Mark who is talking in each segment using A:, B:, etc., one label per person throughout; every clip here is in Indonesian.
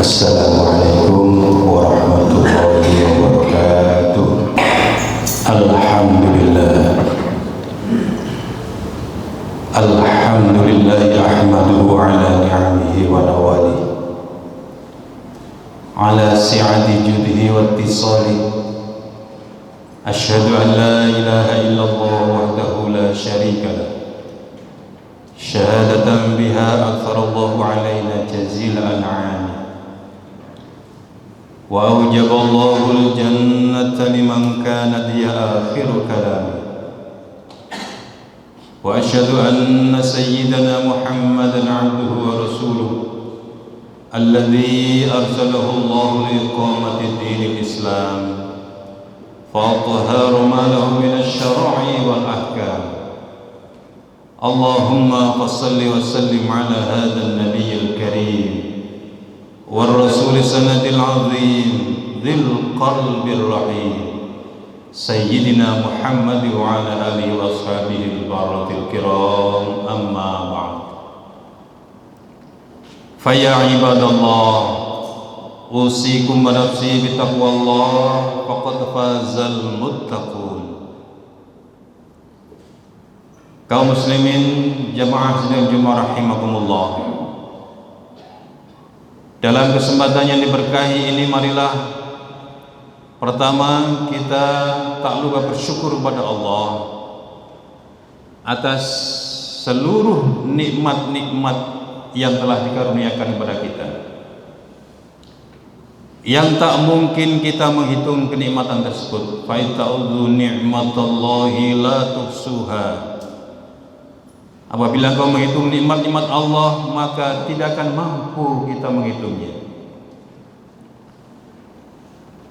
A: Assalamualaikum warahmatullahi wabarakatuh. Alhamdulillah. Alhamdulillah ahmaduhu ala ni'amihi wa nawalihi, ala si'ati judihi wa ittisalihi. Asyhadu an la ilaha illallah wahdahu la syarika lah, syahadatan biha akthara Allahu alaina jazil an'ami, wa awjaba Allahu al-jannata liman kanat hiya akhiru kalami. Wa asyhadu anna sayyidana Muhammadan abduhu wa rasuluhu alladhi arsalahu Allahu liiqamati dinil Islam فأطهر ما له من الشرع والأحكام. اللهم صل وسلم على هذا النبي الكريم والرسول السند العظيم ذي القلب الرحيم سيدنا محمد وعلى آله وأصحابه البررة الكرام. أما بعد، فيا عباد الله، usikum wa nafsi bitaqwallah faqad fazal muttaqun. Kaum muslimin jamaah sidang Jumat rahimakumullah, dalam kesempatan yang diberkahi ini, marilah pertama kita tak lupa bersyukur kepada Allah atas seluruh nikmat-nikmat yang telah dikaruniakan kepada kita, yang tak mungkin kita menghitung kenikmatan tersebut. Fa ta'udzu ni'matallahi la tuhsuha. Apabila kau menghitung nikmat-nikmat Allah, maka tidak akan mampu kita menghitungnya.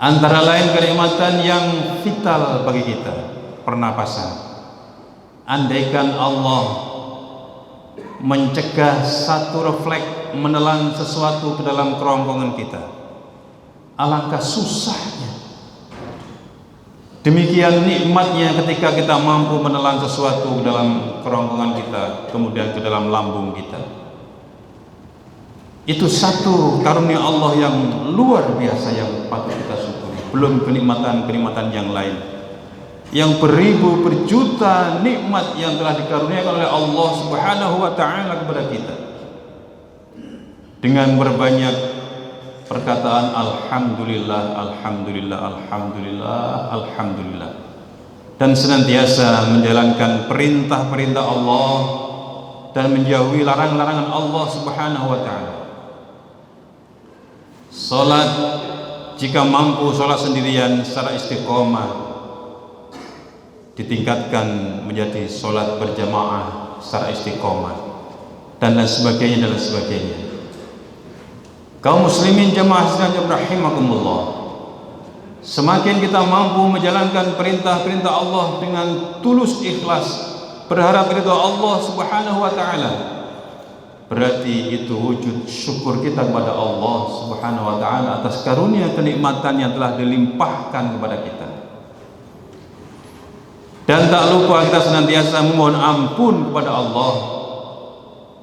A: Antara lain kenikmatan yang vital bagi kita, pernapasan. Andaikan Allah mencegah satu refleks menelan sesuatu ke dalam kerongkongan kita, alangkah susahnya. Demikian nikmatnya ketika kita mampu menelan sesuatu dalam kerongkongan kita, kemudian ke dalam lambung kita. Itu satu karunia Allah yang luar biasa yang patut kita syukuri. Belum kenikmatan-kenikmatan yang lain, yang beribu berjuta nikmat yang telah dikaruniakan oleh Allah Subhanahu wa ta'ala kepada kita, dengan berbanyak perkataan alhamdulillah, alhamdulillah, alhamdulillah, alhamdulillah, dan senantiasa menjalankan perintah-perintah Allah dan menjauhi larangan-larangan Allah Subhanahu wa ta'ala. Salat, jika mampu salat sendirian secara istiqomah, ditingkatkan menjadi salat berjamaah secara istiqomah, dan lain sebagainya dan lain sebagainya. Kaum muslimin jamaah sekalian rahimakumullah, semakin kita mampu menjalankan perintah-perintah Allah dengan tulus ikhlas, berharap ridha Allah Subhanahu wa ta'ala, berarti itu wujud syukur kita kepada Allah Subhanahu wa ta'ala atas karunia kenikmatan yang telah dilimpahkan kepada kita. Dan tak lupa kita senantiasa memohon ampun kepada Allah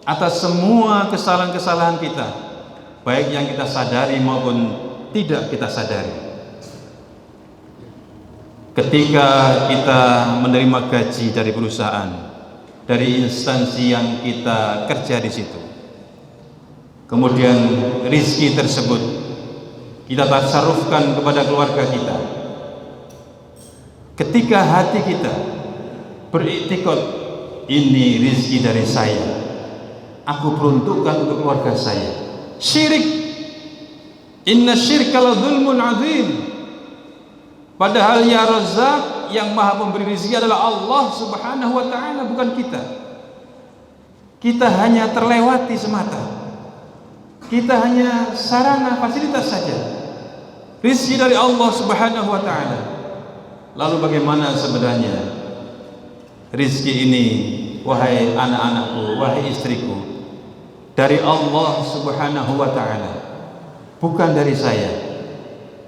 A: atas semua kesalahan-kesalahan kita, baik yang kita sadari maupun tidak kita sadari. Ketika kita menerima gaji dari perusahaan, dari instansi yang kita kerja di situ, kemudian rizki tersebut kita tasarrufkan kepada keluarga kita. Ketika hati kita beriktikad, ini rizki dari saya, aku peruntukkan untuk keluarga saya. Syirik, inna syirka la dzulmun azim. Padahal ya Razzaq, yang maha pemberi rezeki adalah Allah Subhanahu wa ta'ala, bukan kita. Kita hanya terlewati semata, kita hanya sarana fasilitas saja. Rezeki dari Allah Subhanahu wa ta'ala. Lalu bagaimana sebenarnya rezeki ini, wahai anak-anakku, wahai istriku? Dari Allah Subhanahu wa ta'ala, bukan dari saya,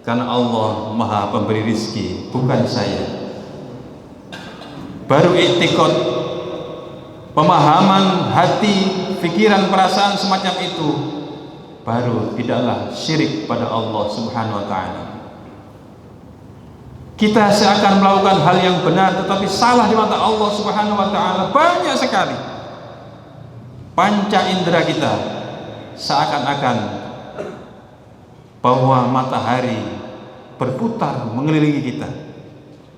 A: karena Allah maha pemberi rizki, bukan saya. Baru i'tiqad, pemahaman hati, pikiran, perasaan semacam itu baru tidaklah syirik pada Allah Subhanahu wa taala. Kita seakan melakukan hal yang benar tetapi salah di mata Allah Subhanahu wa taala banyak sekali. Panca indera kita seakan-akan bahwa matahari berputar mengelilingi kita,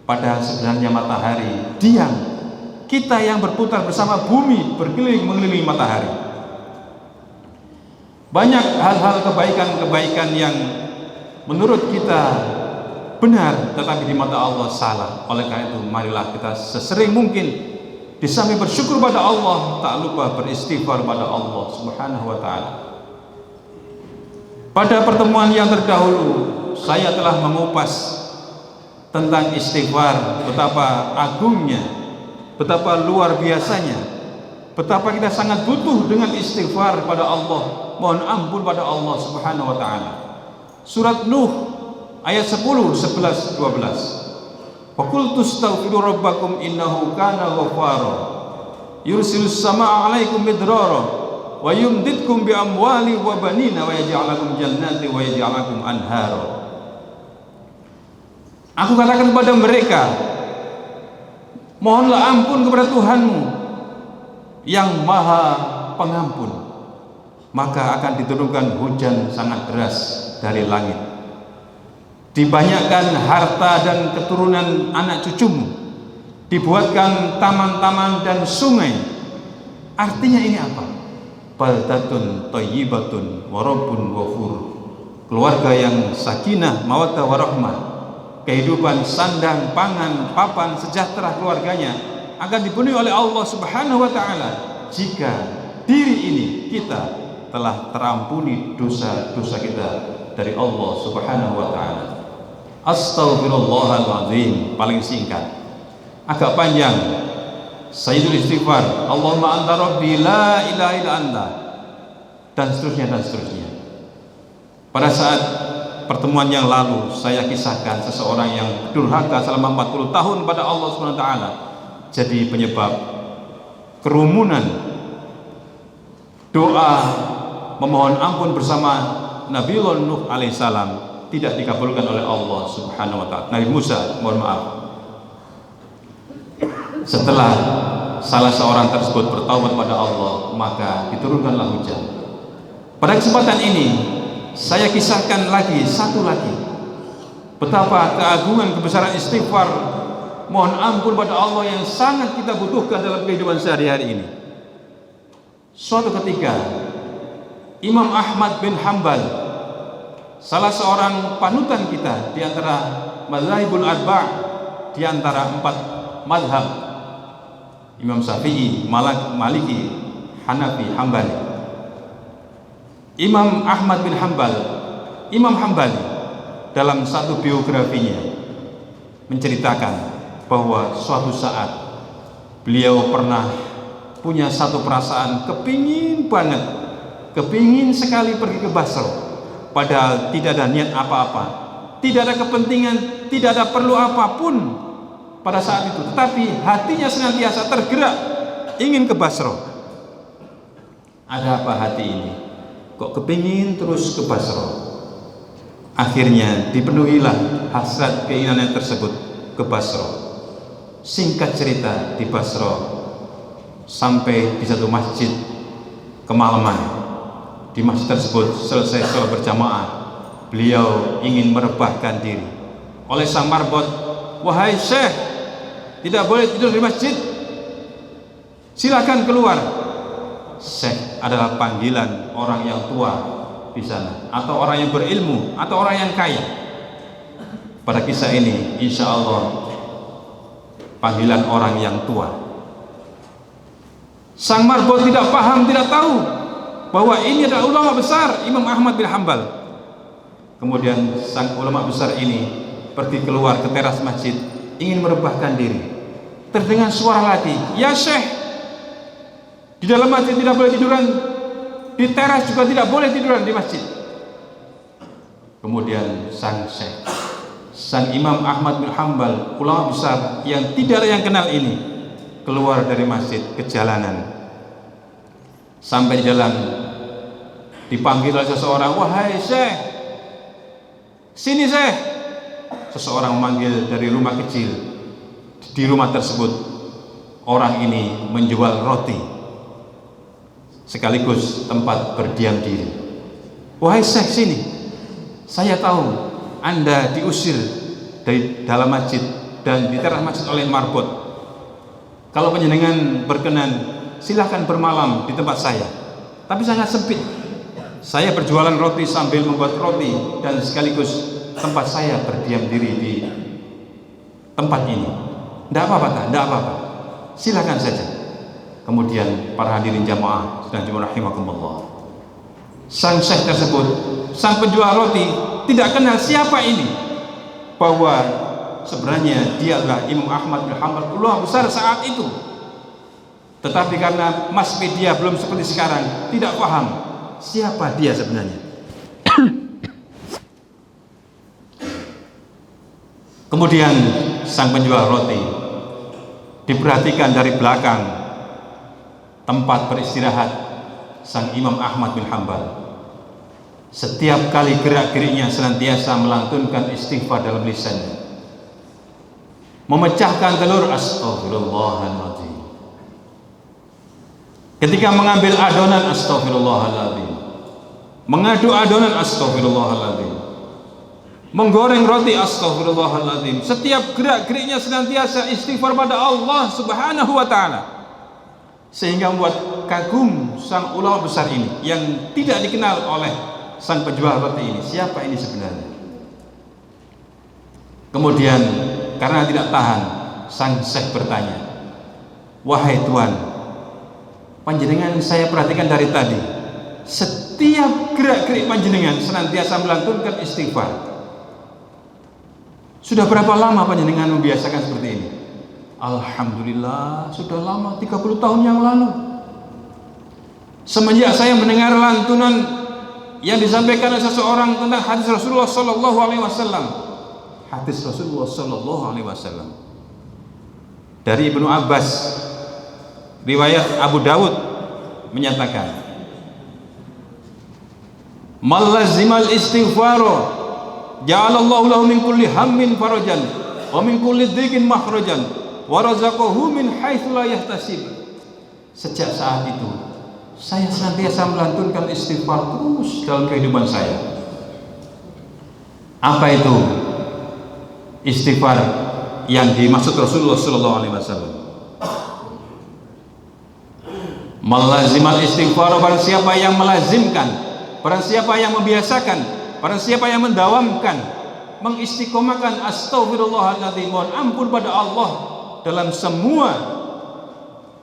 A: padahal sebenarnya matahari diam. Kita yang berputar bersama bumi berkeliling mengelilingi matahari. Banyak hal-hal kebaikan-kebaikan yang menurut kita benar tetapi di mata Allah salah. Oleh karena itu marilah kita sesering mungkin di samping bersyukur pada Allah, tak lupa beristighfar pada Allah Subhanahu wa taala. Pada pertemuan yang terdahulu saya telah mengupas tentang istighfar, betapa agungnya, betapa luar biasanya, betapa kita sangat butuh dengan istighfar pada Allah, mohon ampun pada Allah Subhanahu wa taala. Surat Nuh ayat 10, 11, 12. Wa qultu astaghfiru rabbakum innahu kana ghaffara yursilus samaa'a 'alaikum midrara wa yumditkum bi amwali wa banina wa yaj'al lakum jannati wa yaj'al lakum anhara. Aku katakan kepada mereka, mohonlah ampun kepada Tuhanmu yang Maha Pengampun, maka akan diturunkan hujan sangat deras dari langit. Dibanyakkan harta dan keturunan anak cucumu, dibuatkan taman-taman dan sungai. Artinya ini apa? Baldatun thayyibatun wa rabbun ghafur. Keluarga yang sakinah, mawaddah warahmah, kehidupan sandang, pangan, papan, sejahtera keluarganya akan dipenuhi oleh Allah Subhanahu wa taala jika diri ini kita telah terampuni dosa-dosa kita dari Allah Subhanahu wa taala. Astaghfirullahaladzim, paling singkat, agak panjang. Sayyidul istighfar, Allahumma anta rabbi la ilaha illa anta, dan seterusnya dan seterusnya. Pada saat pertemuan yang lalu saya kisahkan seseorang yang durhaka selama 40 tahun pada Allah Subhanahu wa taala, jadi penyebab kerumunan doa memohon ampun bersama Nabiullah Nuh alaihissalam tidak dikabulkan oleh Allah Subhanahu wa taala. Nabi Musa, mohon maaf, setelah salah seorang tersebut bertaubat pada Allah, maka diturunkanlah hujan. Pada kesempatan ini saya kisahkan lagi satu lagi betapa keagungan kebesaran istighfar, mohon ampun pada Allah yang sangat kita butuhkan dalam kehidupan sehari-hari ini. Suatu ketika Imam Ahmad bin Hanbal, salah seorang panutan kita di antara mazhabul arba', di antara 4 mazhab, Imam Syafi'i, Maliki, Hanafi, Hambali. Imam Ahmad bin Hanbal, Imam Hambali, dalam satu biografinya menceritakan bahwa suatu saat beliau pernah punya satu perasaan kepingin banget, kepingin sekali pergi ke Basra, padahal tidak ada niat apa-apa, tidak ada kepentingan, tidak ada perlu apapun pada saat itu, tetapi hatinya senantiasa tergerak ingin ke Basra. Ada apa hati ini? Kok kepingin terus ke Basra? Akhirnya dipenuhilah hasrat keinginannya tersebut ke Basra. Singkat cerita, di Basra sampai di satu masjid kemalaman. Di masjid tersebut selesai sholat berjamaah, beliau ingin merebahkan diri. Oleh sang marbot, wahai syekh, tidak boleh tidur di masjid, silakan keluar. Syekh adalah panggilan orang yang tua di sana, atau orang yang berilmu, atau orang yang kaya. Pada kisah ini, insya Allah panggilan orang yang tua. Sang marbot tidak paham, tidak tahu bahwa ini adalah ulama besar Imam Ahmad bin Hanbal. Kemudian sang ulama besar ini pergi keluar ke teras masjid ingin merebahkan diri. Terdengar suara lagi, ya syekh, di dalam masjid tidak boleh tiduran, di teras juga tidak boleh tiduran di masjid. Kemudian sang syekh, sang Imam Ahmad bin Hanbal, ulama besar yang tidak ada yang kenal ini, keluar dari masjid ke jalanan. Sampai di jalan dipanggil oleh seseorang, "Wahai Syekh, sini Syekh." Seseorang memanggil dari rumah kecil. Di rumah tersebut orang ini menjual roti sekaligus tempat berdiam diri. "Wahai Syekh, sini. Saya tahu Anda diusir dari dalam masjid dan diterah masjid oleh marbot. Kalau panjenengan berkenan, silahkan bermalam di tempat saya. Tapi sangat sempit. Saya berjualan roti sambil membuat roti dan sekaligus tempat saya berdiam diri di tempat ini. Tidak apa-apa, tidak apa-apa. Silahkan saja." Kemudian para hadirin jamaah sedang rahimakumullah, sang syekh tersebut, sang penjual roti, tidak kenal siapa ini, bahwa sebenarnya dia adalah Imam Ahmad bin Hanbal, ulama besar saat itu. Tetapi karena mass media belum seperti sekarang, tidak paham siapa dia sebenarnya. Kemudian sang penjual roti diperhatikan dari belakang tempat beristirahat sang Imam Ahmad bin Hanbal. Setiap kali gerak-geriknya senantiasa melantunkan istighfar dalam lisannya, memecahkan telur astagfirullahaladzim. Ketika mengambil adonan astagfirullahaladzim, mengadu adonan astagfirullahaladzim, menggoreng roti astagfirullahaladzim. Setiap gerak-geriknya senantiasa istighfar pada Allah Subhanahu wa ta'ala, sehingga membuat kagum sang ulama besar ini yang tidak dikenal oleh sang penjual roti ini, siapa ini sebenarnya. Kemudian karena tidak tahan, sang syekh bertanya, "Wahai Tuan, panjenengan saya perhatikan dari tadi, setiap gerak-gerik panjenengan senantiasa melantunkan istighfar. Sudah berapa lama panjenengan membiasakan seperti ini?" "Alhamdulillah, sudah lama, 30 tahun yang lalu. Semenjak saya mendengar lantunan yang disampaikan oleh seseorang tentang hadis Rasulullah sallallahu alaihi wasallam." Hadis Rasulullah sallallahu alaihi wasallam dari Ibnu Abbas, riwayat Abu Dawud menyatakan, "Malazimal istighfaro ja'alallahu lahu min kulli hammin farajan wa min kulli dhiqin makhrajan wa razaqahu min haitsu la yahtasib." Sejak saat itu saya senantiasa melantunkan istighfar terus dalam kehidupan saya. Apa itu istighfar yang dimaksud Rasulullah sallallahu alaihi wasallam? Malazimal istighfar, barang siapa yang melazimkan, barang siapa yang membiasakan, barang siapa yang mendawamkan, mengistiqomahkan astagfirullahaladzim, mohon ampun pada Allah dalam semua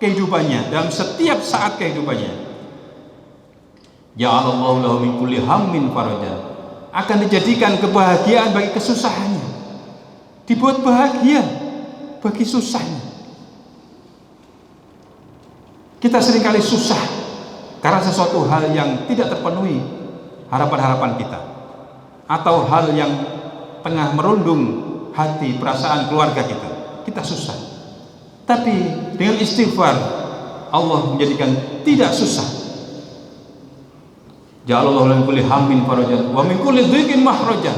A: kehidupannya, dalam setiap saat kehidupannya, ja'alallahu lahu min kulli hammin farajan, akan dijadikan kebahagiaan bagi kesusahannya, dibuat bahagia bagi susahnya. Kita seringkali susah karena sesuatu hal yang tidak terpenuhi harapan-harapan kita, atau hal yang tengah merundung hati, perasaan keluarga kita. Kita susah, tapi dengan istighfar Allah menjadikan tidak susah. Ja'alallahu min kulli hammin farajan wa min kulli dhiqin makhrajan.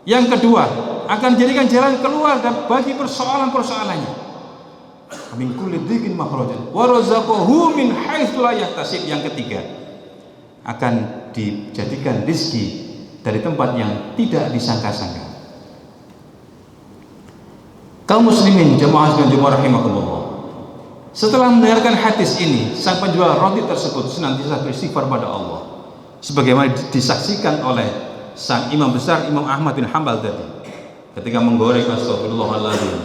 A: Yang kedua, akan jadikan jalan keluar dan bagi persoalan-persoalannya. Min kulli dhiqin makhrajan wa razaqahu min haitsu la yahtasib. Yang ketiga, akan dijadikan rezeki dari tempat yang tidak disangka-sangka. Kaum muslimin jamaah dan jamaah rahimakumullah, setelah mendengarkan hadis ini, sang penjual roti tersebut senantiasa beristighfar pada Allah, sebagaimana disaksikan oleh sang imam besar Imam Ahmad bin Hanbal tadi, ketika menggoreng astagfirullahaladzim,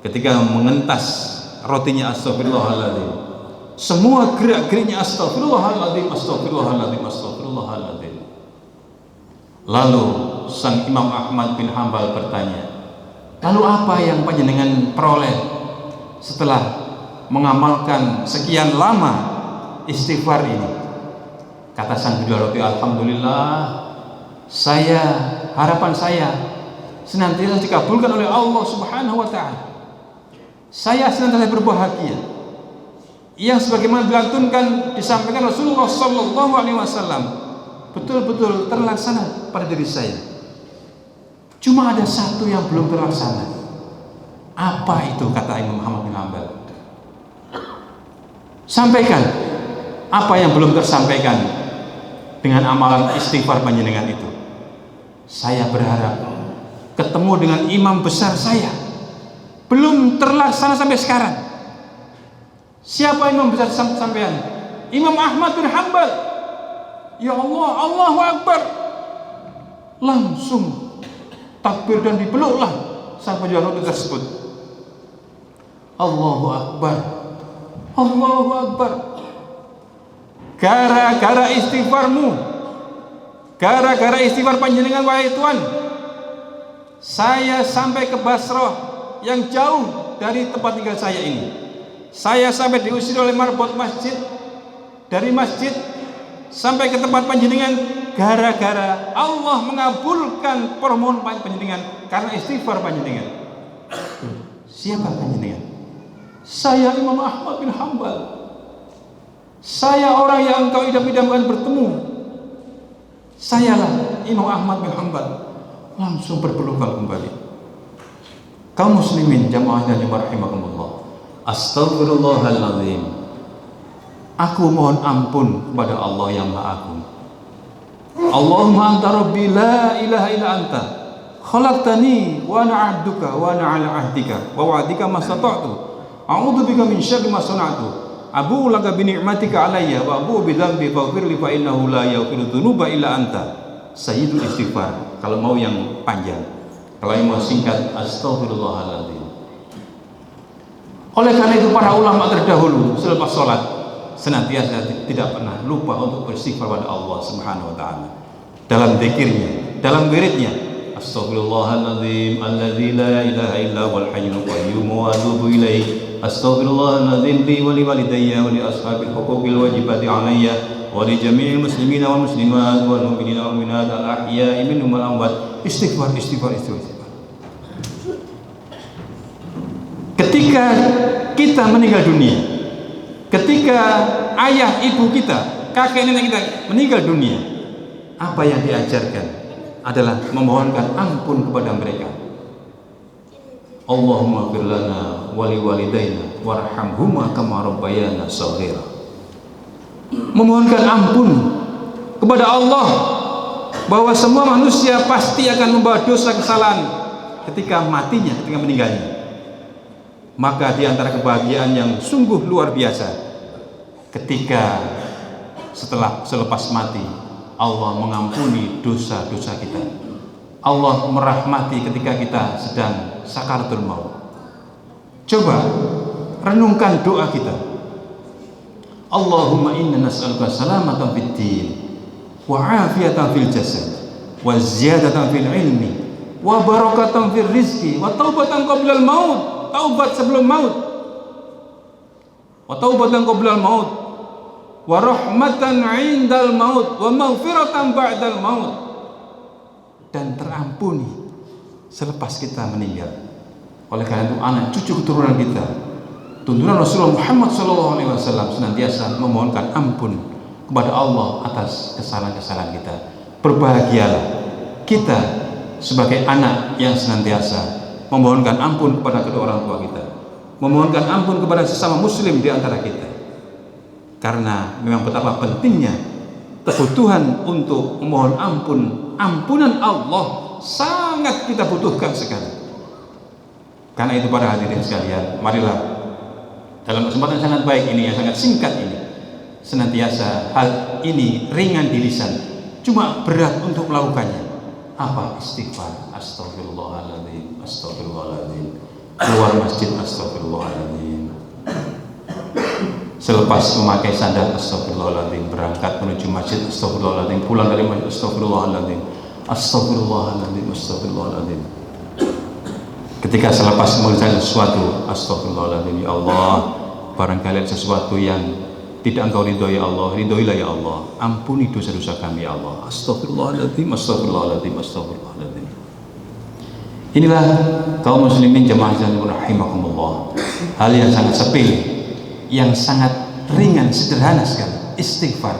A: ketika mengentas rotinya astagfirullahaladzim, semua gerak-geriknya astagfirullahaladzim, astagfirullahaladzim, astagfirullahaladzim. Lalu sang Imam Ahmad bin Hanbal bertanya, "Lalu apa yang panjenengan peroleh setelah mengamalkan sekian lama istighfar ini?" Kata sang penjual roti, "Alhamdulillah, harapan saya senantiasa dikabulkan oleh Allah Subhanahu wa ta'ala. Saya senantiasa berbahagia. yang sebagaimana dilantunkan disampaikan Rasulullah Sallallahu Alaihi Wasallam betul-betul terlaksana pada diri saya. Cuma ada satu yang belum terlaksana. Apa itu, kata Imam Ahmad bin Hanbal? Sampaikan apa yang belum tersampaikan dengan amalan istighfar panjenengan itu. Saya berharap ketemu dengan imam besar saya, belum terlaksana sampai sekarang. Siapa imam besar sampean? Imam Ahmad bin Hanbal. Ya Allah, Allahu Akbar. Langsung takbir dan dipeluklah sang penjual roti tersebut. Allahu Akbar, Allahu Akbar. Gara-gara istighfarmu, gara-gara istighfar panjenengan wahai Tuhan, saya sampai ke Basrah yang jauh dari tempat tinggal saya ini. Saya sampai diusir oleh marbot masjid, dari masjid sampai ke tempat panjenengan, gara-gara Allah mengabulkan permohonan panjenengan karena istighfar panjenengan. Siapa panjenengan? Saya Imam Ahmad bin Hanbal. Saya orang yang engkau idam-idamkan bertemu. Sayalah Imam Ahmad bin Hanbal. Langsung berpelukan kembali. Kaum muslimin jamaah yang rahimakumullah. Astaghfirullahaladzim. Aku mohon ampun kepada Allah yang Maha Agung. Allahumma anta rabbi la ilaha illa anta khalaqtani wa ana 'abduka wa ana 'ala 'ahdika wa wa'dika mastata'tu a'udzu bika min syarri ma sana'tu abu'u laka bi ni'matika 'alayya wa abu'u bi dzambi faghfir li fa innahu la yaghfiru dzunuba illa anta. Sayyidul istighfar. Kalau mau yang panjang, kalau yang mau singkat, astaghfirullahaladzim. Oleh karena itu para ulama terdahulu selepas sholat senantiasa tidak pernah lupa untuk beristighfar pada Allah Subhanahu wa taala. Dalam zikirnya, dalam wiridnya, astaghfirullahaladzim alladzi la ilaha illa huwal hayyul qayyum wa atubu ilaih. Astaghfirullahaladzim li wa li walidayya wa li ashabil huquqil wajibati alayya wa li jami'il muslimina wal muslimat wal mu'minina wal mu'minat al ahya'i minhum wal amwat. Istighfar, istighfar, istighfar. Ketika kita meninggal dunia, ketika ayah ibu kita, kakek nenek kita meninggal dunia, apa yang diajarkan adalah memohonkan ampun kepada mereka. Allahumma ighfir lana wa li walidayna warhamhuma kama rabbayana shaghira. Memohonkan ampun kepada Allah bahwa semua manusia pasti akan membawa dosa kesalahan ketika matinya, ketika meninggalnya. Maka di antara kebahagiaan yang sungguh luar biasa ketika selepas mati Allah mengampuni dosa-dosa kita. Allah merahmati ketika kita sedang sakaratul maut. Coba renungkan doa kita. Allahumma inna nas'aluka salamatan fid din wa afiyatan fil jasad wa ziyadatan fil ilmi wa barakatan fil rizqi wa taubatan qablal maut. Taubat sebelum maut. Wa taubatan qablal maut. Wa rahmatan 'indal maut wa maghfiratan ba'dal maut. Dan terampuni selepas kita meninggal. Oleh karena itu anak cucu keturunan kita, tuntunan Rasulullah Muhammad SAW senantiasa memohonkan ampun kepada Allah atas kesalahan-kesalahan kita. Berbahagialah kita sebagai anak yang senantiasa memohonkan ampun kepada kedua orang tua kita, memohonkan ampun kepada sesama muslim di antara kita. Karena memang betapa pentingnya kebutuhan untuk memohon ampunan Allah sangat kita butuhkan sekali. Karena itu para hadirin sekalian, marilah dalam kesempatan sangat baik ini, yang sangat singkat ini, senantiasa hal ini ringan di lisan, cuma berat untuk melakukannya. Apa? Istighfar. Astaghfirullahaladzim, astaghfirullahaladzim. Keluar masjid, astaghfirullahaladzim. Selepas memakai sandal, astaghfirullahaladzim. Berangkat menuju masjid, astaghfirullahaladzim. Pulang dari masjid, astaghfirullahaladzim. Astaghfirullahaladzim, astaghfirullahaladzim. Ketika selepas mengerjakan sesuatu, astaghfirullahaladzim. Ya Allah, barangkali ada sesuatu yang tidak engkau ridhoi ya Allah, ridhoilah ya Allah, ampuni dosa-dosa kami ya Allah. Astaghfirullahaladzim, astaghfirullahaladzim, astaghfirullahaladzim. Inilah kaum muslimin jamaah yang rahimakumullah, hal yang sangat sepele, yang sangat ringan, sederhana sekali, istighfar.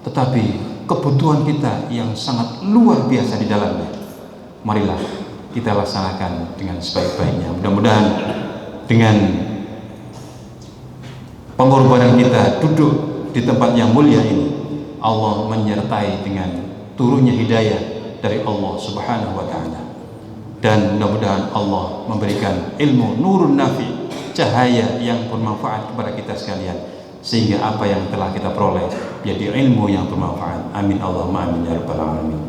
A: Tetapi kebutuhan kita yang sangat luar biasa di dalamnya. Marilah kita laksanakan dengan sebaik-baiknya. Mudah-mudahan dengan pengorbanan kita duduk di tempat yang mulia ini, Allah menyertai dengan turunnya hidayah dari Allah Subhanahu wa Ta'ala. Dan mudah-mudahan Allah memberikan ilmu nurun nafi, cahaya yang bermanfaat kepada kita sekalian, sehingga apa yang telah kita peroleh jadi ilmu yang bermanfaat. Amin Allahumma amin ya rabbal alamin.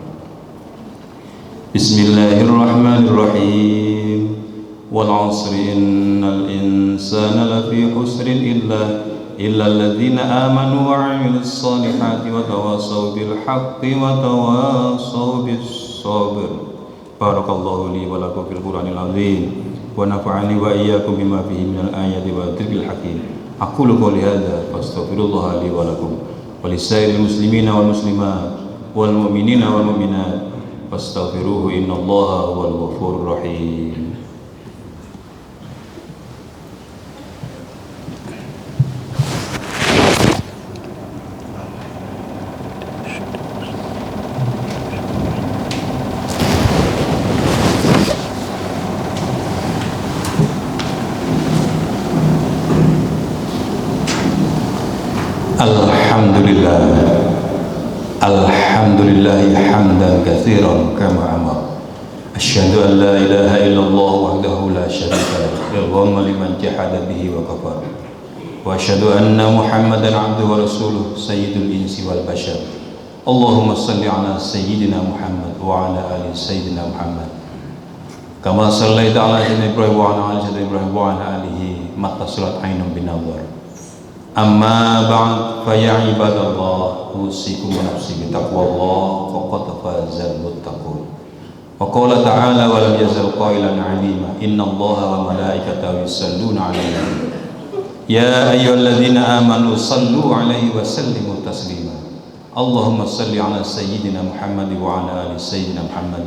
A: Bismillahirrahmanirrahim. Wal 'asri innal insana lafi khusrin illa alladziina aamanu wa 'amilus shalihati wa tawassaw bil haqqi wa tawassaw bis sabr. Barakallahu li wa lakum fil Qur'anil 'azim wa nafa'ani wa iyyakum bima fihi minal ayati wa dzikril hakim. Aqulu qouli hadza fastaghfirullaha li wa lakum wa lisairil muslimina wal muslimat wal mu'minina wal mu'minat fastaghfiruhu innallaha huwal ghafurur rahim. Alhamdulillah hamdan katsiran kama amara. Asyhadu an la ilaha illallah wahdahu la syarika lahu liman jahada bihi wa kafara. Wa asyhadu anna Muhammadan abduhu wa rasuluh sayyidul insi wal bashar. Allahumma salli ala sayyidina Muhammad wa ala ali sayyidina Muhammad. Kama sallaita ala sayyidina Ibrahim wa ala ali sayyidina Ibrahim wa ala alihi mattasilat ainun binawar. Amma ba'd fa ya ibadallah usikum wa nafsi bi taqwallah faqad fazal muttaqun. Wa qala ta'ala wa lam yazal qailan 'alima innallaha wa malaikatahu yusalluna 'alan nabi ya ayyuhalladzina amanu sallu 'alaihi wa sallimu taslima. Allahumma salli 'ala sayyidina Muhammad wa 'ala ali sayyidina Muhammad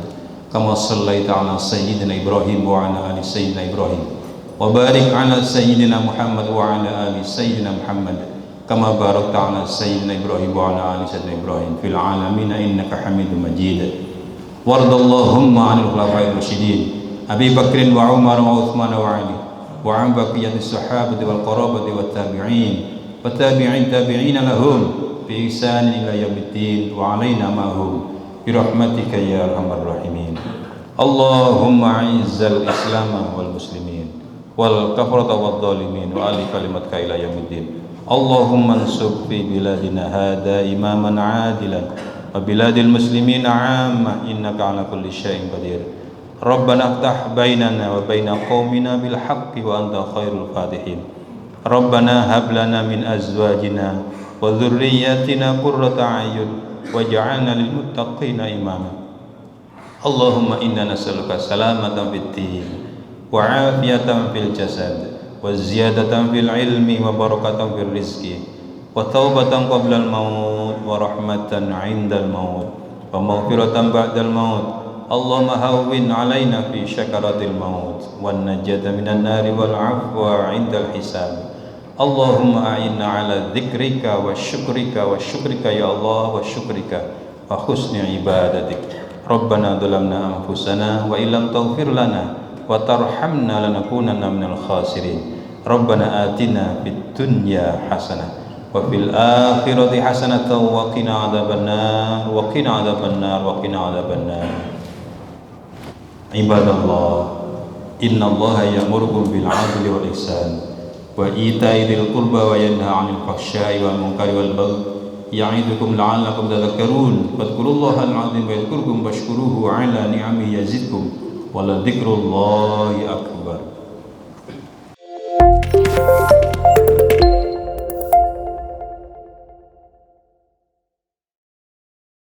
A: kama sallaita 'ala sayyidina Ibrahim wa 'ala ali sayyidina Ibrahim wa barik ala sayyidina Muhammad wa ala ali sayyidina Muhammad kama barakta ala sayyidina Ibrahim wa ala ali sayyidina Ibrahim fil alamin innaka Hamidum Majid. Wardallahumma 'anil khulafa'ir rasyidin Abi Bakrin wa Umar wa Utsman wa Ali wa 'an baqiyatis sahabati wal qarabati wat tabi'in wa tabi'in tabi'ina lahum bi ihsan ila yaumiddin wa 'alaina ma'hum bi rahmatika ya arhamar rahimin. Allahumma 'izzal islam wal muslimin wal kafarata wad dhalimin wa ali kalimatka ila yaumiddin. Allahumma ansur fi biladina hada imaman adilan wa biladil muslimin 'amma innaka ala kulli syai'in qadir. Rabbana aftah bainana wa baina qaumina bil haqqi wa anta khairul fatihin. Rabbana hab lana min azwajina wa dhurriyyatina qurrata a'yun waj'alna lil muttaqina imama. Allahumma inna nas'aluka salamatan fid din wa afiyatan fil jasad wa ziyadatan fil ilmi wa barakatan fil rizqi wa taubatan qabla al maut wa rahmatan 'indal maut wa maghfiratan ba'dal maut. Allahumma hawwin 'alaina fi syakaratil maut wan najata minan nari wal 'afwa 'indal hisab. Allahumma a'inna 'ala dzikrika wa syukrika ya Allah wa syukrika wa husni ibadatik. Rabbana dhalamna anfusana wa illam taghfir lana wa tarhamna lanakunanna minal khasirin. Rabbana atina fid dunya hasanah wa fil akhirati hasanatan wa qina adzabannar wa qina adzabannar wa qina adzabannar. Ibadallah, innallaha ya'murukum bil 'adli wal ihsan wa ita'i dzil qurba wa yanha 'anil fahsya'i wal munkari wal baghi ya'idukum la'allakum tadhakkarun. Fadhkurullahal 'azim wa yadhkurkum washkuruhu 'ala ni'amihi yazidkum wa la dzikrullahi akbar.